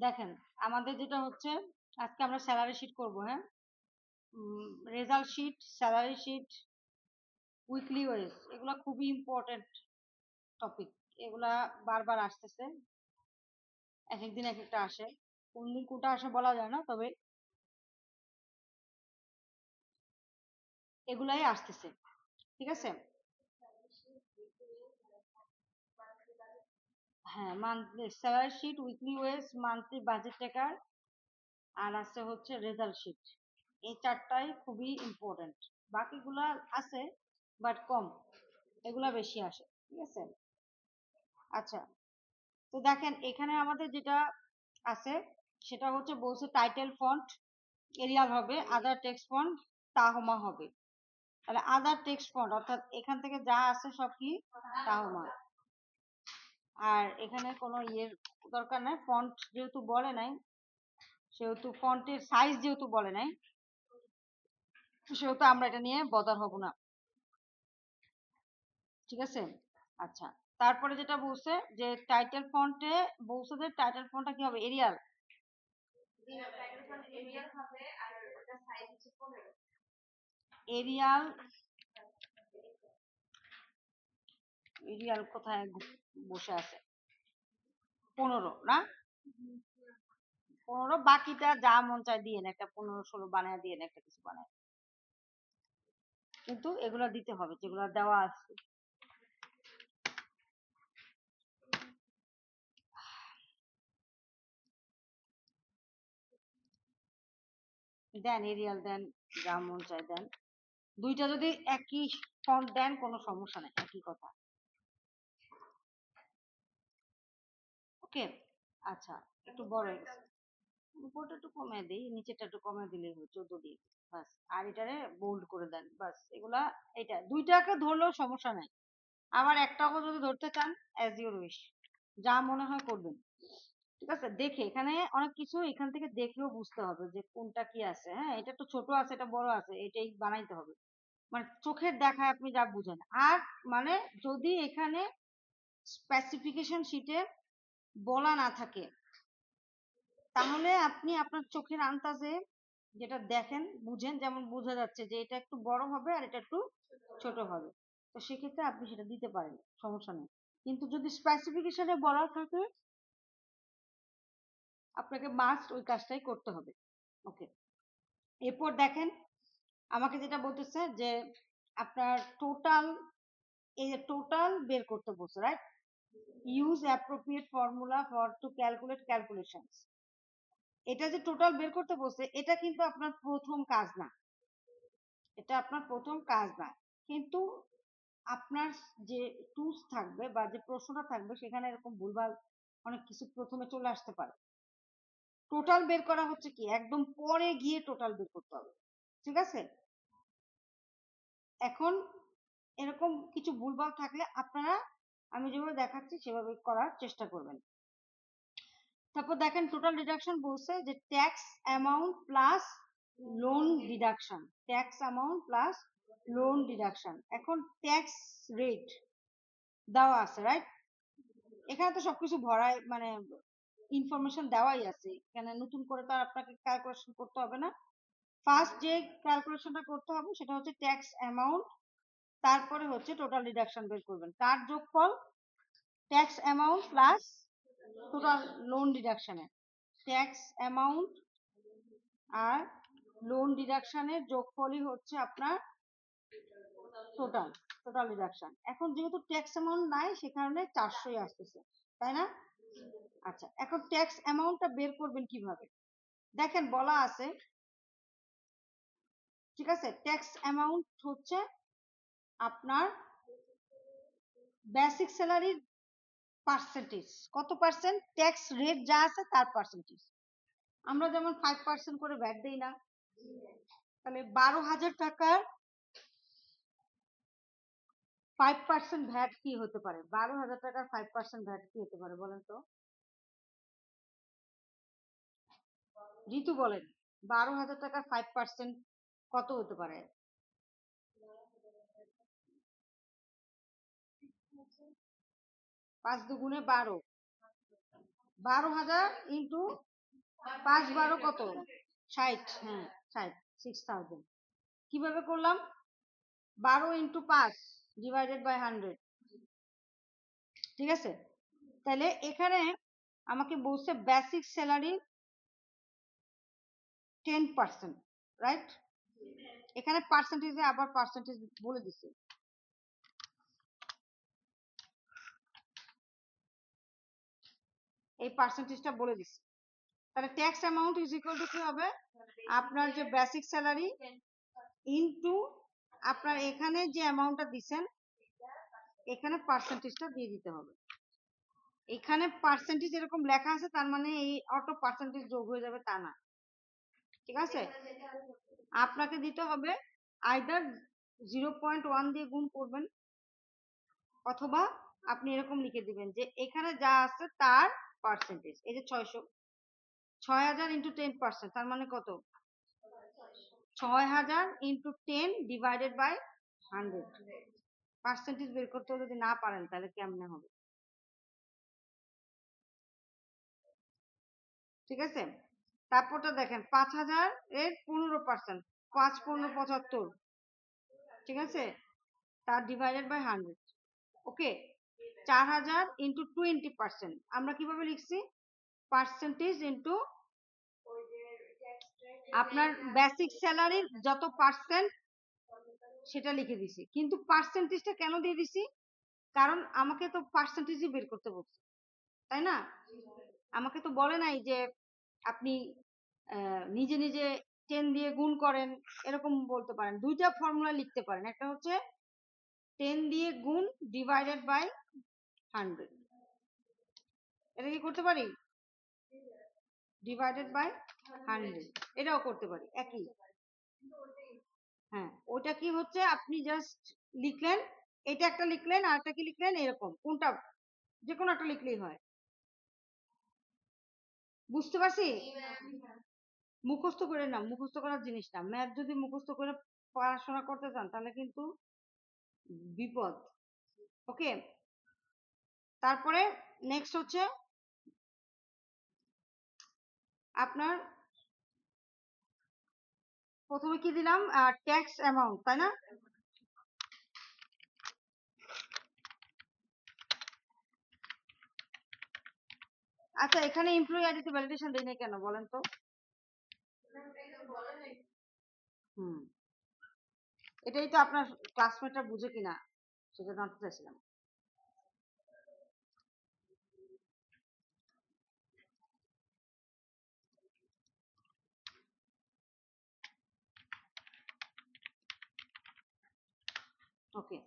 দেখেন আমাদের যেটা হচ্ছে আজকে আমরা স্যালারি শিট করব। হ্যাঁ, result sheet, salary sheet, weekly wage, এগুলা খুবই ইম্পর্টেন্ট টপিক। এগুলা বারবার আসতেছে, এক একদিন এক একটা আসে, কোন দিন কোনটা আসে বলা যায় না, তবে এগুলাই আসতেছে। ঠিক আছে, হ্যাঁ, monthly salary sheet, weekly wage, monthly budget tracker, আর আছে হচ্ছে রেজাল্ট শিট। এই চারটাই খুবই ইম্পর্টেন্ট। বাকিগুলা আছে বাট কম, এগুলা বেশি আসে। ঠিক আছে, আচ্ছা, তো দেখেন এখানে আমাদের যেটা আছে সেটা হচ্ছে বলছে টাইটেল ফন্ট এরিয়াল হবে, আদার টেক্সট ফন্ট তাহমা হবে। তাহলে আদার টেক্সট ফন্ট অর্থাৎ এখান থেকে যা আছে সব কি তাহমা। আর এখানে কোনো ইয়ের দরকার নাই, ফন্ট যেহেতু বলে নাই, সেহেতু ফন্টের সাইজ যেহেতু বলে নাই, সেহেতু আমরা এটা নিয়ে বদার হব না। ঠিক আছে, আচ্ছা, তারপরে যেটা বলছে যে টাইটেল ফন্টে বলছে যে টাইটেল ফন্টটা কি হবে, এরিয়াল। এরিয়াল, এরিয়াল কোথায় বসে আছে, 15 না, 15, বাকিটা যা মন চায় দিয়ে একটা 15-16 বানায় দিয়ে একটা কিছু বানায়, কিন্তু এগুলো দিতে হবে যেগুলো দেওয়া আছে। দেন এরিয়াল দেন, যা মন চায় দেন, দুইটা যদি একই ফন্ট দেন কোনো সমস্যা নেই, একই কথা। ওকে, আচ্ছা, একটু বড় হয়ে গেছে, উপরটা একটু কমে দিই, নিচেটা একটু কমে দিলেই হয়, 14 দিই বাস। আর এটারে বোল্ড করে দেন বাস। এগুলা এটা দুইটাকে ধরলেও সমস্যা নাই, আবার একটাকে যদি ধরতে চান অ্যাজ ইউর উইশ, যা মনে হয় করবেন। ঠিক আছে, দেখে এখানে অনেক কিছু এখান থেকে দেখলেও বুঝতে হবে যে কোনটা কি আছে। হ্যাঁ, এটা তো ছোট আছে, এটা বড় আছে, এটাই বানাইতে হবে, মানে চোখের দেখায় আপনি যা বুঝেন। আর মানে যদি এখানে স্পেসিফিকেশন শিটে বলা না থাকে, তাহলে আপনি আপনার চোখের আন্দাজে যেটা দেখেন বুঝেন, যেমন বোঝা যাচ্ছে যে এটা একটু বড় হবে আর এটা একটু ছোট হবে, তো সেক্ষেত্রে আপনি সেটা দিতে পারেন, সমস্যা নেই। কিন্তু যদি স্পেসিফিকেশনে বলা থাকে, আপনাকে মাস্ট ওই কাজটাই করতে হবে। ওকে, এরপর দেখেন আমাকে যেটা বলতেছে যে আপনার টোটাল, এই যে টোটাল বের করতে বলছে, right, use appropriate formula for to calculate calculations. এটা যে টোটাল বের করতে বলছে, এটা কিন্তু আপনার প্রথম কাজ না, এটা আপনার প্রথম কাজ না, কিন্তু আপনার যে টুলস থাকবে বা যে প্রশ্নটা থাকবে সেখানে এরকম ভুলভাল অনেক কিছু প্রথমে চলে আসতে পারে। টোটাল বের করা হচ্ছে কি একদম পরে গিয়ে টোটাল বের করতে হবে। ঠিক আছে, এখন এরকম কিছু ভুলভাল থাকলে আপনারা আমি যেভাবে দেখাচ্ছি সেভাবে করার চেষ্টা করবেন। তারপর দেখেন টোটাল ডিডাকশন বলছে যে tax amount plus loan deduction, tax amount plus loan deduction. এখন ট্যাক্স রেট দেওয়া আছে, রাইট, এখানে তো সবকিছু ভরাই মানে ইনফরমেশন দেওয়াই আছে, এখানে নতুন করে তো আর আপনাকে ক্যালকুলেশন করতে হবে না। ফার্স্ট যে ক্যালকুলেশনটা করতে হবে সেটা হচ্ছে ট্যাক্স অ্যামাউন্ট, তারপরে হচ্ছে টোটাল ডিডাকশন বের করবেন, কার যোগফল, tax amount plus total loan ডিডাকশনের, ট্যাক্স অ্যামাউন্ট আর লোন ডিডাকশনের যোগফলই হচ্ছে আপনার টোটাল, টোটাল ডিডাকশন। এখন যেহেতু ট্যাক্স অ্যামাউন্ট নাই সে কারণে 400ই আসতেছে, তাই না? আচ্ছা, এখন ট্যাক্স অ্যামাউন্টটা বের করবেন কিভাবে, দেখেন বলা আছে, ঠিক আছে, ট্যাক্স অ্যামাউন্ট হচ্ছে আপনার বেসিক স্যালারির পার্সেন্টেজ, কত পার্সেন্ট ট্যাক্স রেট যা আছে তার পার্সেন্টেজ। আমরা যেমন 5% করে ভ্যাট দেই না, তাহলে 12,000 টাকার 5% ভ্যাট কি হতে পারে, 12,000 টাকার 5% ভ্যাট কি হতে পারে বলেন তো, ঋতু বলেন, 12,000 টাকার 5% কত হতে পারে? 5 দুগুণে 12, 12,000 ইন্টু 5 12 কত? 60। হ্যাঁ 60, 6000। কিভাবে করলাম? 12 × 5 ডিভাইডেড বাই 100। ঠিক আছে, তাহলে এখানে আমাকে বলছে বেসিক স্যালারি 10%, রাইট? এখানে পার্সেন্টেজে আবার পার্সেন্টেজ বলে দিছে, এই পার্সেন্টেজটা বলে দিছে। তাহলে tax amount is equal to কি হবে? আপনার যে বেসিক স্যালারি ইনটু আপনার এখানে যে অ্যামাউন্টটা দিছেন এখানে পার্সেন্টেজটা দিয়ে দিতে হবে। এখানে পার্সেন্টেজ এরকম লেখা আছে, তার মানে এই অটো পার্সেন্টেজ যোগ হয়ে যাবে তা না। ঠিক আছে, আপনাকে দিতে হবে আইদার 0.1 দিয়ে গুণ করবেন, অথবা আপনি এরকম লিখে দিবেন যে এখানে যা আছে তার পার্সেন্টেজ। এই যে 600, 6000 × 10%, তার মানে কত? 6000 × 10 ডিভাইডেড বাই 100। পার্সেন্টেজ বের করতে যদি না পারেন তাহলে কেমনে হবে? ঠিক আছে, তারপরটা দেখেন 5000 এর 15%, 5 15 75। ঠিক আছে, তার ডিভাইডেড বাই 100। ওকে, 4000 × 20%, আমরা কিভাবে লিখছি? পার্সেন্টেজ ইনটু আপনার বেসিক স্যালারির যত পার্সেন্ট সেটা লিখে দিছি। কিন্তু পার্সেন্টেজটা কেন দিয়ে দিছি? কারণ আমাকে তো পার্সেন্টেজই বের করতে বলছে, তাই না? আমাকে তো বলে নাই যে আপনি নিজে নিজে 10 দিয়ে গুণ করেন, এরকম বলতে পারেন। দুইটা ফর্মুলা লিখতে পারেন, একটা হচ্ছে 10 দিয়ে গুণ ডিভাইডেড বাই 100, এটা কি করতে পারি? ডিভাইডেড বাই 100, এটাও করতে পারি, একই। হ্যাঁ, ওটা কি হচ্ছে, আপনি জাস্ট লিখলেন, এটা একটা লিখলেন আর একটা কি লিখলেন, এরকম কোনটা যে কোনো একটা লিখলেই হয়। বুঝতে পারছি? মুখস্থ করে না, মুখস্থ করার জিনিস না। ম্যাথ যদি মুখস্থ করে পড়াশোনা করতে চান তাহলে কিন্তু বিপদ। ওকে, তারপরে নেক্সট হচ্ছে আপনার প্রথমে কি দিলাম? ট্যাক্স অ্যামাউন্ট, তাই না? আচ্ছা, এখানে এমপ্লয়ি আইডি ভ্যালিডেশন দেই না কেন বলেন তো? হুম, এটাই তো আপনার ক্লাসমেটরা বুঝে কিনা সেটা জানতে চাইছিলাম। ওকে,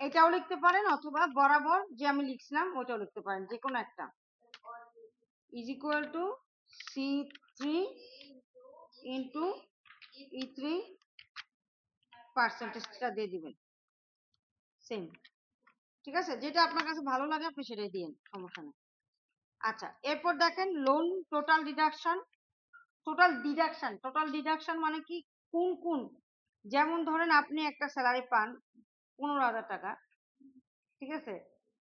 এটাও লিখতে পারেন, অথবা বরাবর যে আমি লিখছিলাম ওটাও লিখতে পারেন, যে কোনো একটা। Is equal to C3 into E3 পার্সেন্টেজটা দিয়ে দিবেন, সেম। ঠিক আছে, যেটা আপনার কাছে ভালো লাগে আপনি সেটাই দিন, সমস্যা নেই। আচ্ছা, এরপর দেখেন loan total deduction. Total deduction মানে কি? কোন কোন, যেমন ধরেন আপনি একটা স্যালারি পান 15,000 টাকা। ঠিক আছে,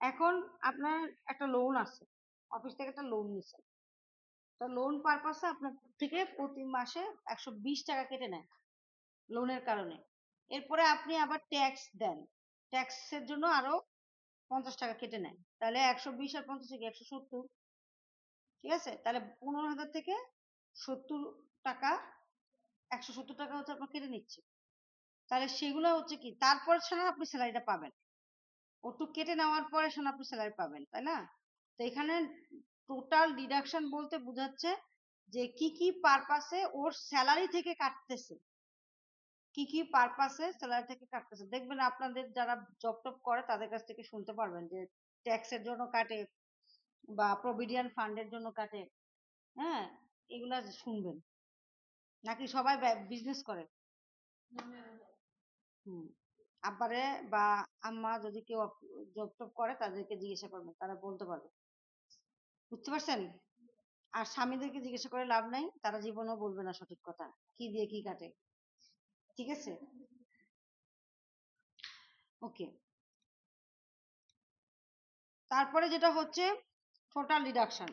এখন আপনার একটা লোন আছে, অফিস থেকে একটা লোন নিচ্ছেন, তো লোন পারপাসে আপনার থেকে প্রতি মাসে 120 টাকা কেটে নেয় লোনের কারণে। এরপরে আপনি আবার ট্যাক্স দেন, ট্যাক্সের জন্য আরো 50 টাকা কেটে নেয়, তাহলে 120 আর 50 কি 170। ঠিক আছে, তাহলে 15,000 থেকে 70 টাকা, 170 টাকা হচ্ছে আপনার কেটে নিচ্ছে। তাহলে সেগুলো হচ্ছে কি, তারপর ছাড়া আপনি স্যালারিটা পাবেন, ওটু কেটে নেওয়ার পরে শোনা আপনি স্যালারি পাবেন, তাই না? তো এখানে টোটাল ডিডাকশন বলতে বোঝাচ্ছে যে কি কি পারপাসে ওর স্যালারি থেকে কাটতেছে, কি কি পারপাসে স্যালারি থেকে কাটতেছে। দেখবেন আপনাদের যারা জব টপ করে তাদের কাছ থেকে শুনতে পারবেন যে ট্যাক্সের জন্য কাটে বা প্রভিডেন্ট ফান্ডের জন্য কাটে। হ্যাঁ, এগুলা শুনবেন। নাকি সবাই বিজনেস করে? হুম, আব্বারে বা আম্মা যদি কেউ জব টপ করে তাদেরকে জিজ্ঞাসা করবেন, তারা বলতে পারবে। বুঝতে পারছেন? আর স্বামীদেরকে জিজ্ঞাসা করে লাভ নাই, তারা জীবনেও বলবে না সঠিক কথা, কি দিয়ে কি কাটে। ঠিক আছে, ওকে। তারপরে যেটা হচ্ছে টোটাল ডিডাকশন।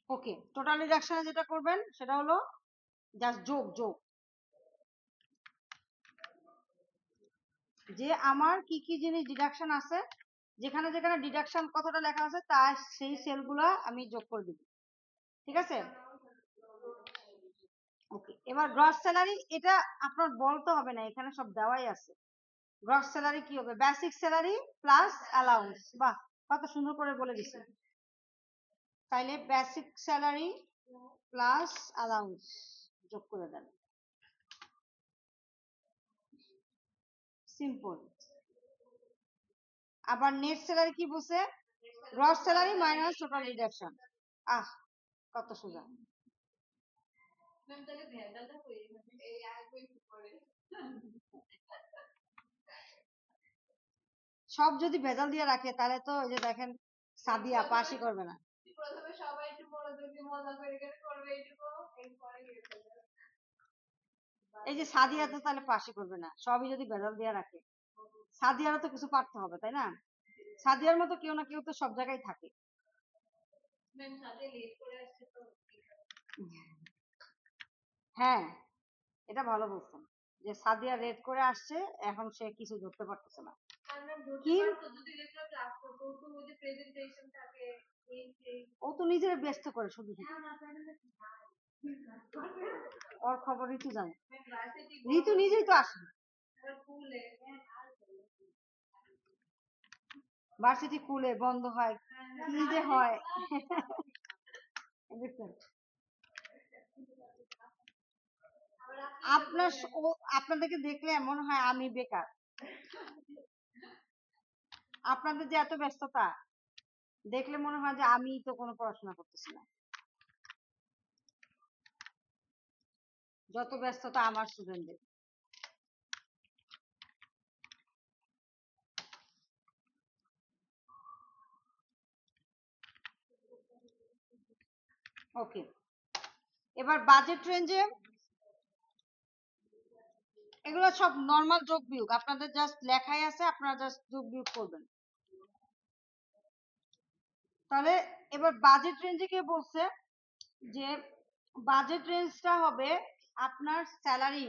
ওকে, টোটাল ডিডাকশনে যেটা করবেন সেটা হলো জাস্ট যোগ যোগ, যে আমার কি কি জিনিস ডিডাকশন আছে, যেখানে যেখানে ডিডাকশন কথাটা লেখা আছে তার সেই সেলগুলা আমি যোগ করে দিব। ঠিক আছে, ওকে। এবার গ্রস স্যালারি, এটা আপনার বলতে হবে না, এখানে সব দেওয়াই আছে। গ্রস স্যালারি কি হবে? Basic salary plus allowance. বাহ, কত সুন্দর করে বলে দিছি। তাইলে বেসিক স্যালারি প্লাস অ্যালাউন্স যোগ করে দেন, সিম্পল। আবার নেট স্যালারি কি বলছে? Gross salary minus total deduction. আহ, কত সোজা। সব যদি ভেজাল দিয়ে রাখে তাহলে তো ওই যে দেখেন সাদিয়া পাসই করবে না। এই যে সাদিয়া তো তাহলে পাসই করবে না, সবই যদি ভেজাল দিয়ে রাখে। সাদিয়ারও তো কিছু পারতে হবে, তাই না? সাদিয়ার মতো কেউ না কেউ তো সব জায়গায় থাকে। হ্যাঁ, এটা ভালো বলছেন যে সাদিয়া রেড করে আসছে, এখন সে কিছু ধরতে পারতেছে না। ও তো নিজের ব্যস্ত করে শুধু, ওর খবর ঋতু জানে। ঋতু নিজেই তো আসে, ভার্সিটি খুলে বন্ধ হয়, কি যে হয়। আপনার আপনাদেরকে দেখলে মনে হয় আমি বেকার। আপনাদের যে এত ব্যস্ততা দেখলে মনে হয় যে আমি তো কোনো পড়াশোনা করতেছি না। যত ব্যস্ততা আমার স্টুডেন্টদের। ওকে, এবার বাজেট রেঞ্জে এগুলো সব নরমাল যোগ বিয়োগ, আপনাদের জাস্ট লেখাই আছে, আপনারা জাস্ট যোগ বিয়োগ করবেন। তাহলে এবার বাজেট রেঞ্জে কে বলছে যে বাজেট রেঞ্জটা হবে আপনার স্যালারি।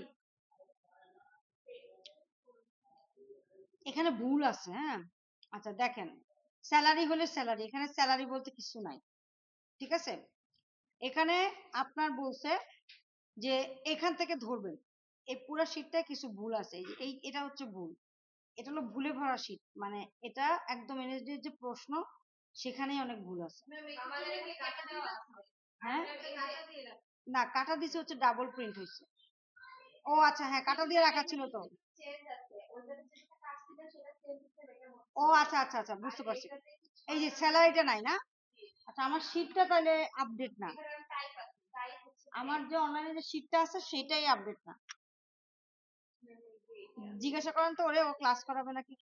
এখানে ভুল আছে, হ্যাঁ। আচ্ছা দেখেন, স্যালারি হলে স্যালারি, এখানে স্যালারি বলতে কিছু নাই। ঠিক আছে, এখানে আপনার বলছে যে এখান থেকে ধরবেন, এই পুরো শীটটায় কিছু ভুল আছে, এই এটা হচ্ছে ভুল, এটা হলো ভুলে ভরা শীট, মানে এটা একদম এনএসডি যে প্রশ্ন সেখানেই অনেক ভুল আছে। হ্যাঁ, না কাটা দিছে হচ্ছে ডাবল প্রিন্ট হয়েছে। ও আচ্ছা, হ্যাঁ কাটা দিয়ে রাখা ছিল তো। ও আচ্ছা আচ্ছা আচ্ছা, বুঝতে পারছি। এই যে স্যালারিটা নাই না, আচ্ছা আমার শীটটা তাহলে আপডেট না, আমার যে অনলাইনে যে শীটটা আছে সেটাই আপডেট না। জিজ্ঞাসা করেন তো ওরে, ও ক্লাস করাবে নাকি।